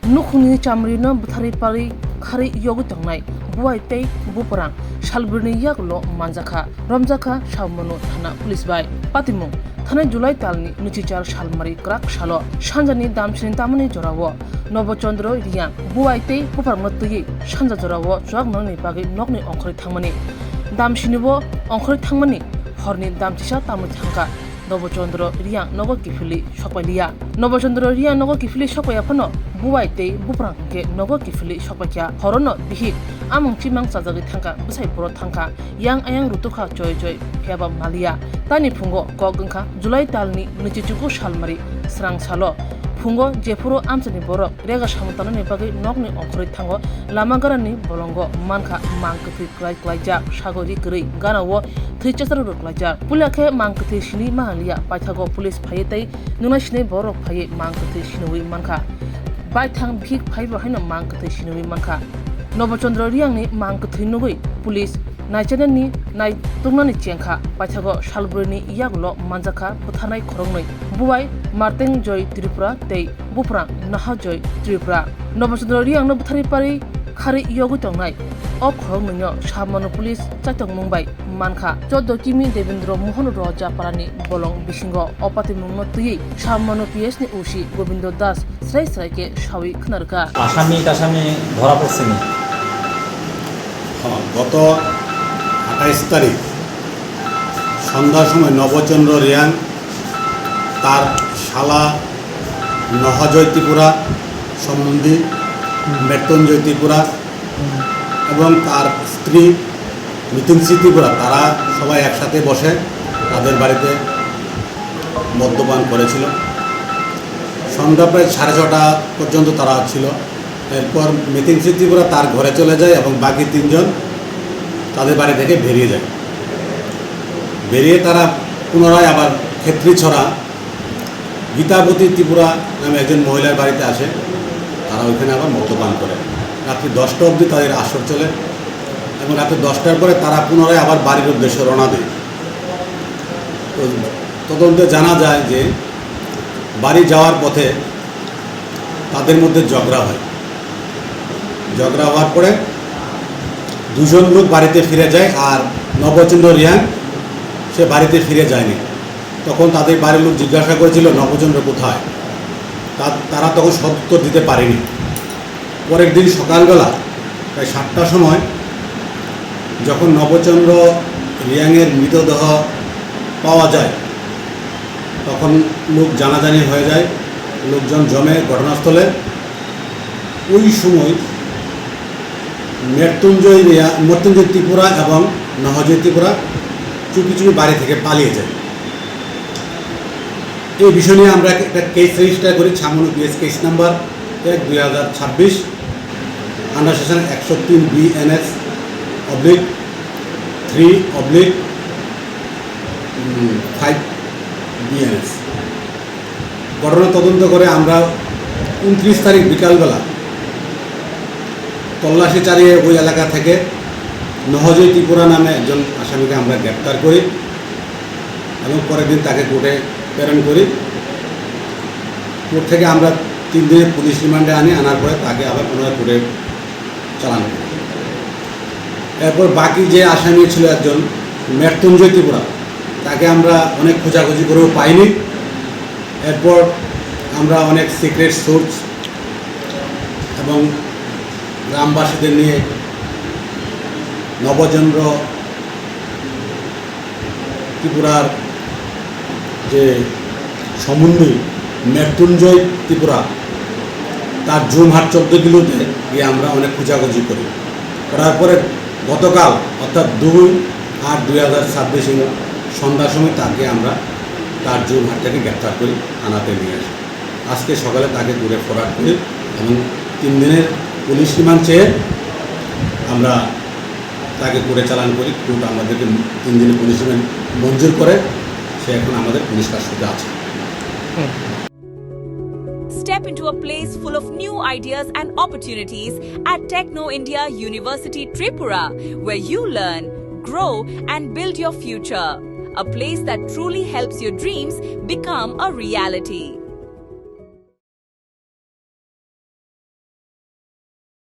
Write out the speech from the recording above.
nukhuni chamrino buthari pari khari yogu tongnai buai tei buparang shalburni yaklo manjaka ramjaka shammono thana police bai patimu thane July talni nuchichar shalmari krak shalo sanjani damchini tamani jorawo Nobochandro Riang buai tei buparang tui sanja jorawo jwag nangni bagi nokni ongkhori thangmani damsinibo ongkhori thangmani horni damchisa tamu thangka Nobochandro Riang nogo kifili sokpailia Nobochandro Riang nogo kifili sokpaya phano buai tei buprang ke nogo kifili sokpakya horono bihik among chimang sajagi thangka busai puro thangka yang ayang rutukha joy joy pheba malia tani phungo kogungkha July talni nuchichuku shalmari srang salo phungo jefuro amchani borok rega samutana ni bagi nokni ongkhori thango lamagarani bolongo mankha mangkthi klai sagori gri ganawo thaichasar ruklajar pulakhe mangkthi sini mahalia paithago police phaitai nuna sini borok phai mangkthi sinoi mankha baithang bhik phaiba haina mangkthi sinoi mankha Nobochandro Riangni mangkthi nugui police naichanani nai tungnani chengkha paithago shalburni yaklo manjaka buthanai khorongnoi buai marteng joy Tripura tei buprang naha joy Tripura Nobochandro Riangno buthari pari khari yogu tongnai o khorongno samano police chaitong mumbai mankha 14 kimi Devendra Mohan Roja parani bolong bisingo opati mungno tui samano PS ni usi Gobindo Das srai ke shawi khnarka আসামি ধরা পড়ছে নি গত 28 তারিখ সন্ধ্যার সময় নবচন্দ্র রিয়াং তার শালা নহজয় ত্রিপুরা সম্বন্ধী মৃত্যুঞ্জয় ত্রিপুরা এবং তার স্ত্রী মিথুনশ্রী ত্রিপুরা তারা সবাই একসাথে বসে তাদের বাড়িতে মদ্যপান করেছিল সন্ধ্যা প্রায় 6:30 পর্যন্ত তারা ছিল এরপর মিথুনশ্রী ত্রিপুরা তার ঘরে চলে যায় এবং বাকি তিনজন তাদের বাড়ি থেকে বেরিয়ে তারা পুনরায় আবার ক্ষেত্রীছড়া গীতাবতী ত্রিপুরা নামে একজন মহিলার বাড়িতে আসে তারা ওইখানে আবার মদ্যপান করে রাত্রি 10টা অবধি তাদের আসর চলে এবং রাত্রি 10টার পরে তারা পুনরায় আবার বাড়ির উদ্দেশ্যে রওনা দেয় তো তদন্তে জানা যায় যে বাড়ি যাওয়ার পথে তাদের মধ্যে ঝগড়া হওয়ার পরে দুজন লোক বাড়িতে ফিরে যায় আর নবচন্দ্র রিয়াং সে বাড়িতে ফিরে যায়নি তখন তাদের বাড়ির লোক জিজ্ঞাসা করেছিল নবচন্দ্র কোথায় তারা তখন সদুত্তর দিতে পারেনি পরের দিন সকালবেলা প্রায় 7টার সময় যখন নবচন্দ্র রিয়াংয়ের মৃতদেহ পাওয়া যায় তখন লোক জানাজানি হয়ে যায় লোকজন জমে ঘটনাস্থলে ওই সময় মৃত্যুঞ্জয় ত্রিপুরা এবং নহজয় ত্রিপুরা চুপি বাড়ি থেকে পালিয়ে যায় এই বিষয় নিয়ে আমরা একটা কেস রেজিস্টার করি Chhamanu PS case number 2026 under section 103 BNS /3/5 BNS ঘটনা তদন্ত করে আমরা 29 তারিখ বিকালবেলা তল্লাশি চালিয়ে ওই এলাকা থেকে নহজয় ত্রিপুরা নামে একজন আসামিকে আমরা গ্রেপ্তার করি এবং পরের দিন তাকে কোর্টে প্রেরণ করি কোর্ট থেকে আমরা 3 দিনের পুলিশ রিমান্ডে আনার পরে তাকে আবার পুনরায় কোর্টে চালান করি এরপর বাকি যে আসামি ছিল একজন মৃত্যুঞ্জয় ত্রিপুরা তাকে আমরা অনেক খোঁজাখুঁজি করেও পাইনি এরপর আমরা অনেক সিক্রেট সোর্স এবং গ্রামবাসীদের নিয়ে নবচন্দ্র ত্রিপুরার যে সমন্বয় মৃত্যুঞ্জয় ত্রিপুরা তার জুমহাট 14 কিলোতে গিয়ে আমরা অনেক খোঁজাখুঁজি করার পরে গতকাল অর্থাৎ 2/8/2026 সন্ধ্যার সময় তাকে আমরা তার জুমহাট থেকে গ্রেপ্তার করি থানাতে নিয়ে আসি আজকে সকালে তাকে দূরে ফরওয়ার্ড করি এবং 3 দিনের পুলিশ রিমান্ড চেয়ে আমরা তাকে কোর্টে চালান করি কোর্ট আমাদেরকে 3 দিনের পুলিশ রিমান্ড মঞ্জুর করে সে এখন আমাদের পুলিশ কাস্টডিতে আছে Step into a place full of new ideas and opportunities at Techno India University Tripura, where you learn, grow and build your future. A place that truly helps your dreams become a reality.